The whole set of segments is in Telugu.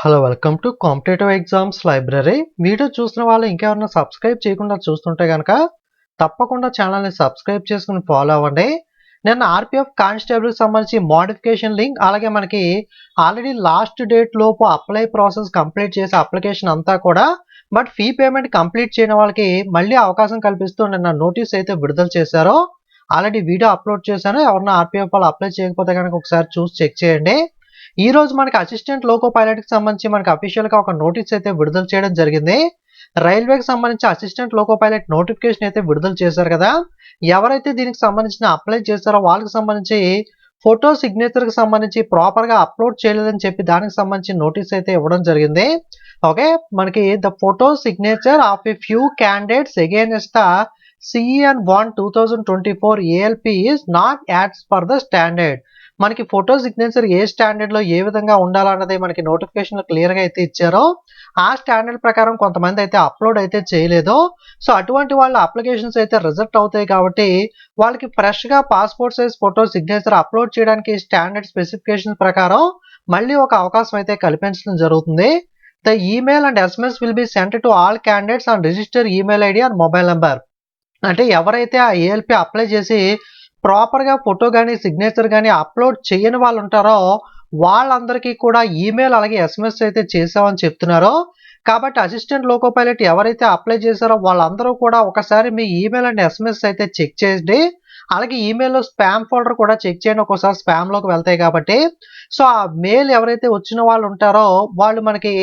Hello welcome to competitive exams library. Video చూసిన వాళ్ళు ఇంకెవరైనా సబ్స్క్రైబ్ చేయకుండా చూస్తుంటే కనుక తప్పకుండా ఛానల్ని సబ్స్క్రైబ్ చేసుకుని ఫాలో అవ్వండి. నేను ఆర్పిఎఫ్ కానిస్టేబుల్కి సంబంధించి మోడిఫికేషన్ లింక్, అలాగే మనకి ఆల్రెడీ లాస్ట్ డేట్ లోపు అప్లై ప్రాసెస్ కంప్లీట్ చేసే అప్లికేషన్ అంతా కూడా బట్ ఫీ పేమెంట్ కంప్లీట్ చేయని వాళ్ళకి మళ్ళీ అవకాశం కల్పిస్తూ నిన్న నోటీస్ అయితే విడుదల చేశారో ఆల్రెడీ వీడియో అప్లోడ్ చేశాను. ఎవరైనా ఆర్పిఎఫ్ వాళ్ళు అప్లై చేయకపోతే కనుక ఒకసారి చూసి చెక్ చేయండి. ఈ రోజు మనకి అసిస్టెంట్ లోకో పైలట్ కి సంబంధించి మనకి అఫీషియల్ గా ఒక నోటీస్ అయితే విడుదల చేయడం జరిగింది. రైల్వేకి సంబంధించి అసిస్టెంట్ లోకో పైలట్ నోటిఫికేషన్ అయితే విడుదల చేశారు కదా. ఎవరైతే దీనికి సంబంధించిన అప్లై చేశారో వాళ్ళకి సంబంధించి ఫోటో సిగ్నేచర్ కి సంబంధించి ప్రాపర్ గా అప్లోడ్ చేయలేదని చెప్పి దానికి సంబంధించి నోటీస్ అయితే ఇవ్వడం జరిగింది. ఓకే, మనకి the photo signature of a few candidates against the CEN1 2024 ALP is not as per the standard. మనకి ఫోటో సిగ్నేచర్ ఏ స్టాండర్డ్ లో ఏ విధంగా ఉండాలన్నది మనకి నోటిఫికేషన్ క్లియర్ గా అయితే ఇచ్చారో ఆ స్టాండర్డ్ ప్రకారం కొంతమంది అయితే అప్లోడ్ అయితే చేయలేదు. సో అటువంటి వాళ్ళ అప్లికేషన్స్ అయితే రిజెక్ట్ అవుతాయి కాబట్టి వాళ్ళకి ఫ్రెష్ గా passport size photo signature upload చేయడానికి స్టాండర్డ్ స్పెసిఫికేషన్ ప్రకారం మళ్ళీ ఒక అవకాశం అయితే కల్పించడం జరుగుతుంది. The email and SMS will be sent to all candidates and register email ID and mobile number. అంటే ఎవరైతే ఆ ALP అప్లై చేసి ప్రాపర్ గా ఫోటో కానీ సిగ్నేచర్ కానీ అప్లోడ్ చేయని వాళ్ళు ఉంటారో వాళ్ళందరికీ కూడా ఈమెయిల్ అలాగే SMS అయితే చేసామని చెప్తున్నారు. కాబట్టి అసిస్టెంట్ లోకో పైలట్ ఎవరైతే అప్లై చేశారో వాళ్ళందరూ కూడా ఒకసారి మీ ఈమెయిల్ అండ్ SMS అయితే చెక్ చేయండి. అలాగే ఈమెయిల్లో స్పామ్ ఫోల్డర్ కూడా చెక్ చేయండి, ఒక్కోసారి స్పామ్ లోకి వెళ్తాయి కాబట్టి. సో ఆ మెయిల్ ఎవరైతే వచ్చిన వాళ్ళు ఉంటారో వాళ్ళు మనకి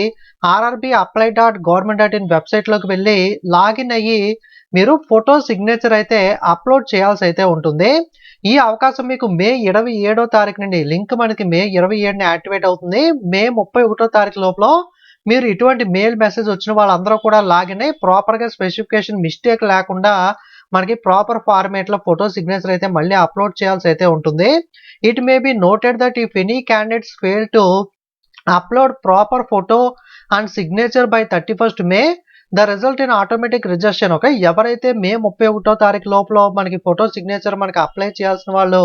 rrbapply.government.in వెబ్సైట్ లోకి వెళ్ళి లాగిన్ అయ్యి మీరు ఫోటో సిగ్నేచర్ అయితే అప్లోడ్ చేయాల్సి అయితే ఉంటుంది. ఈ అవకాశం మీకు మే 27వ తారీఖు నుండి లింక్ మనకి మే 27ని యాక్టివేట్ అవుతుంది. మే 31వ తారీఖు లోపల మీరు ఇటువంటి మెయిల్ మెసేజ్ వచ్చిన వాళ్ళందరూ కూడా లాగిన్ అయ్యి ప్రాపర్ గా స్పెసిఫికేషన్ మిస్టేక్ లేకుండా మనకి ప్రాపర్ ఫార్మేట్ లో ఫోటో సిగ్నేచర్ అయితే మళ్ళీ అప్లోడ్ చేయాల్సి అయితే ఉంటుంది. It may be noted that if any candidates fail to upload proper photo and signature by 31st May the result in automatic rejection. Okay, ఎవరైతే మే 31వ తారీఖు లోపల మనకి ఫోటో సిగ్నేచర్ మనకి అప్లై చేయాల్సిన వాళ్ళు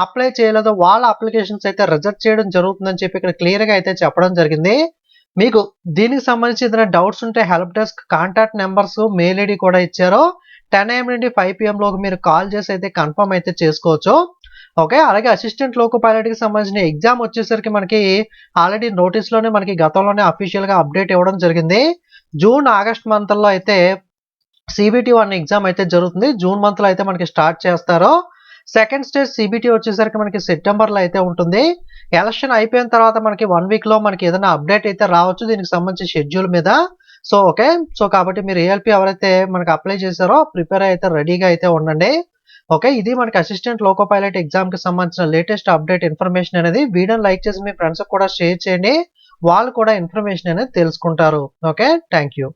అప్లై చేయలేదో వాళ్ళ అప్లికేషన్స్ అయితే రిజెక్ట్ చేయడం జరుగుతుందని చెప్పి ఇక్కడ క్లియర్ గా అయితే చెప్పడం జరిగింది. మీకు దీనికి సంబంధించి ఏదైనా డౌట్స్ ఉంటే help desk contact numbers mail ID కూడా ఇచ్చారు. 10 AM నుండి 5 PM లోకి మీరు కాల్ చేసి అయితే కన్ఫర్మ్ అయితే చేసుకోవచ్చు. ఓకే, అలాగే అసిస్టెంట్ లోకో పైలట్ కి సంబంధించిన ఎగ్జామ్ వచ్చేసరికి మనకి ఆల్రెడీ నోటీస్ లోనే మనకి గతంలోనే అఫీషియల్ గా అప్డేట్ ఇవ్వడం జరిగింది. జూన్ ఆగస్ట్ మంత్ లో అయితే CBT1 ఎగ్జామ్ అయితే జరుగుతుంది. జూన్ మంత్ లో అయితే మనకి స్టార్ట్ చేస్తారు. సెకండ్ స్టేజ్ CBT వచ్చేసరికి మనకి సెప్టెంబర్ లో అయితే ఉంటుంది. ఎలక్షన్ అయిపోయిన తర్వాత మనకి 1 week లో మనకి ఏదైనా అప్డేట్ అయితే రావచ్చు దీనికి సంబంధించి షెడ్యూల్ మీద. సో ఓకే, సో కాబట్టి మీరు ALP ఎవరైతే మనకి అప్లై చేశారో ప్రిపేర్ అయితే రెడీగా అయితే ఉండండి. ఓకే, ఇది మనకి అసిస్టెంట్ లోకో పైలట్ ఎగ్జామ్ కి సంబంధించిన లేటెస్ట్ అప్డేట్ ఇన్ఫర్మేషన్ అనేది. వీడియోని లైక్ చేసి మీ ఫ్రెండ్స్ కూడా షేర్ చేయండి, వాళ్ళు కూడా ఇన్ఫర్మేషన్ అనేది తెలుసుకుంటారు. Okay, thank you.